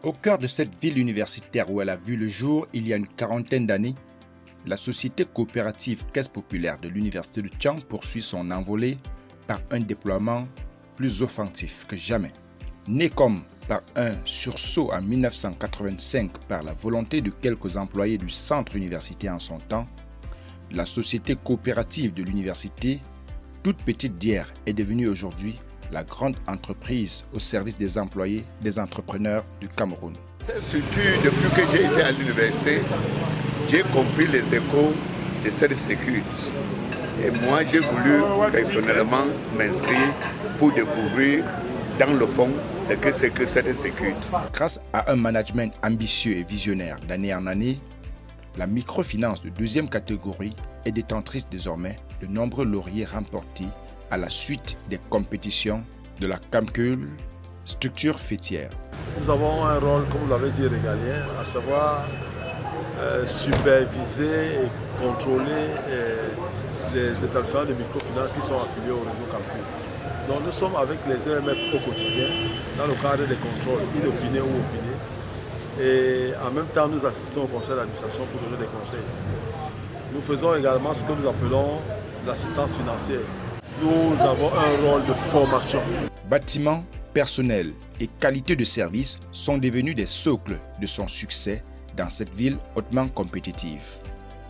Au cœur de cette ville universitaire où elle a vu le jour il y a une quarantaine d'années, la société coopérative Caisse populaire de l'université de Tchang poursuit son envolée par un déploiement plus offensif que jamais. Né comme par un sursaut en 1985 par la volonté de quelques employés du centre universitaire en son temps, la société coopérative de l'université, toute petite d'hier, est devenue aujourd'hui la grande entreprise au service des employés, des entrepreneurs du Cameroun. Surtout depuis que j'ai été à l'université, j'ai compris les échos de cette sécurité. Et moi, j'ai voulu personnellement m'inscrire pour découvrir dans le fond ce que c'est que cette sécurité. Grâce à un management ambitieux et visionnaire d'année en année, la microfinance de deuxième catégorie est détentrice désormais de nombreux lauriers remportés à la suite des compétitions de la CAMCUL, structure fêtière. Nous avons un rôle, comme vous l'avez dit, régalien, à savoir superviser et contrôler les établissements de microfinance qui sont affiliés au réseau CAMCUL. Donc nous sommes avec les EMF au quotidien, dans le cadre des contrôles inopinés ou opinés. Et en même temps, nous assistons au conseil d'administration pour donner des conseils. Nous faisons également ce que nous appelons l'assistance financière. Nous avons un rôle de formation. Bâtiments, personnel et qualité de service sont devenus des socles de son succès dans cette ville hautement compétitive.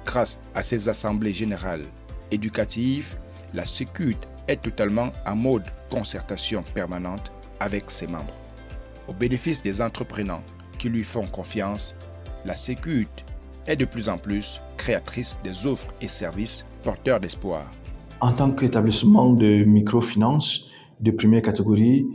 Grâce à ces assemblées générales éducatives, la Sécurité est totalement en mode concertation permanente avec ses membres. Au bénéfice des entrepreneurs qui lui font confiance, la Sécurité est de plus en plus créatrice des offres et services porteurs d'espoir. En tant qu'établissement de microfinance de première catégorie,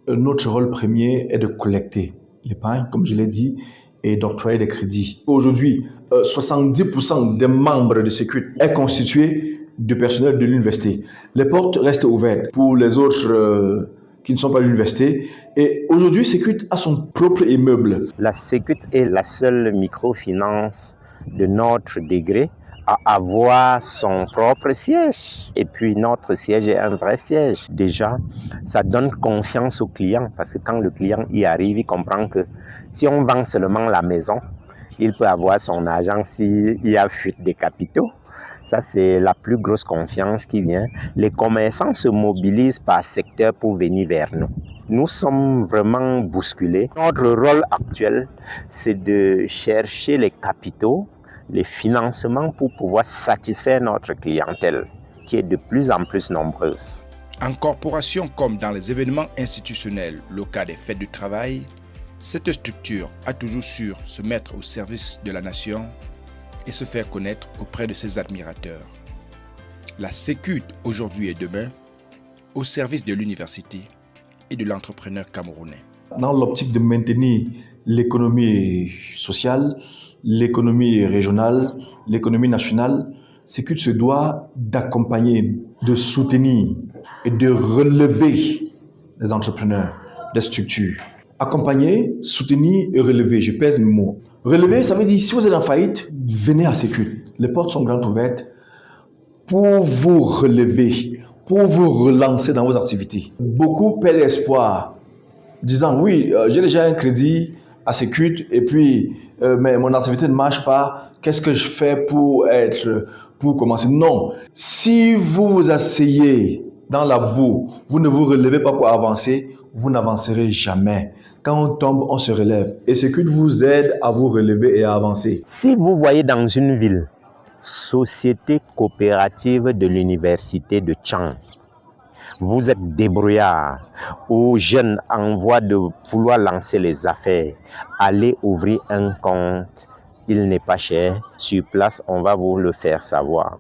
notre rôle premier est de collecter l'épargne, comme je l'ai dit, et d'octroyer des crédits. Aujourd'hui, 70% des membres de Sécurité est constitué de personnel de l'université. Les portes restent ouvertes pour les autres qui ne sont pas à l'université. Et aujourd'hui, Sécurité a son propre immeuble. La Sécurité est la seule microfinance de notre degré à avoir son propre siège. Et puis notre siège est un vrai siège. Déjà, ça donne confiance au client parce que quand le client y arrive, il comprend que si on vend seulement la maison, il peut avoir son argent s'il y a fuite des capitaux. Ça, c'est la plus grosse confiance qui vient. Les commerçants se mobilisent par secteur pour venir vers nous. Nous sommes vraiment bousculés. Notre rôle actuel, c'est de chercher les capitaux, les financements pour pouvoir satisfaire notre clientèle, qui est de plus en plus nombreuse. En corporation comme dans les événements institutionnels, le cas des fêtes du travail, cette structure a toujours su se mettre au service de la nation et se faire connaître auprès de ses admirateurs. La Sécurité aujourd'hui et demain, au service de l'université et de l'entrepreneur camerounais. Dans l'optique de maintenir l'économie sociale, l'économie régionale, l'économie nationale, Sécurité se doit d'accompagner, de soutenir et de relever les entrepreneurs, les structures. Accompagner, soutenir et relever, je pèse mes mots. Relever, ça veut dire si vous êtes en faillite, venez à Sécurité. Les portes sont grandes ouvertes pour vous relever, pour vous relancer dans vos activités. Beaucoup perdent espoir, disant oui, j'ai déjà un crédit à Sécurité et puis mais mon activité ne marche pas. Qu'est-ce que je fais pour commencer? Non. Si vous vous asseyez dans la boue, vous ne vous relevez pas pour avancer, vous n'avancerez jamais. Quand on tombe, on se relève. Et Sécurité vous aide à vous relever et à avancer. Si vous voyez dans une ville, Société coopérative de l'université de Tchang, vous êtes débrouillard ou jeune en voie de vouloir lancer les affaires, allez ouvrir un compte. Il n'est pas cher. Sur place, on va vous le faire savoir.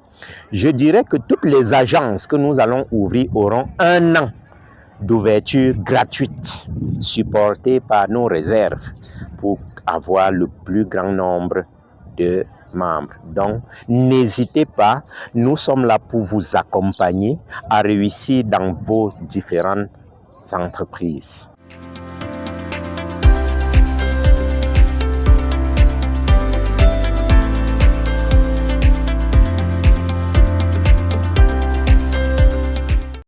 Je dirais que toutes les agences que nous allons ouvrir auront 1 an d'ouverture gratuite, supportée par nos réserves pour avoir le plus grand nombre de membres. Donc, n'hésitez pas, nous sommes là pour vous accompagner à réussir dans vos différentes entreprises.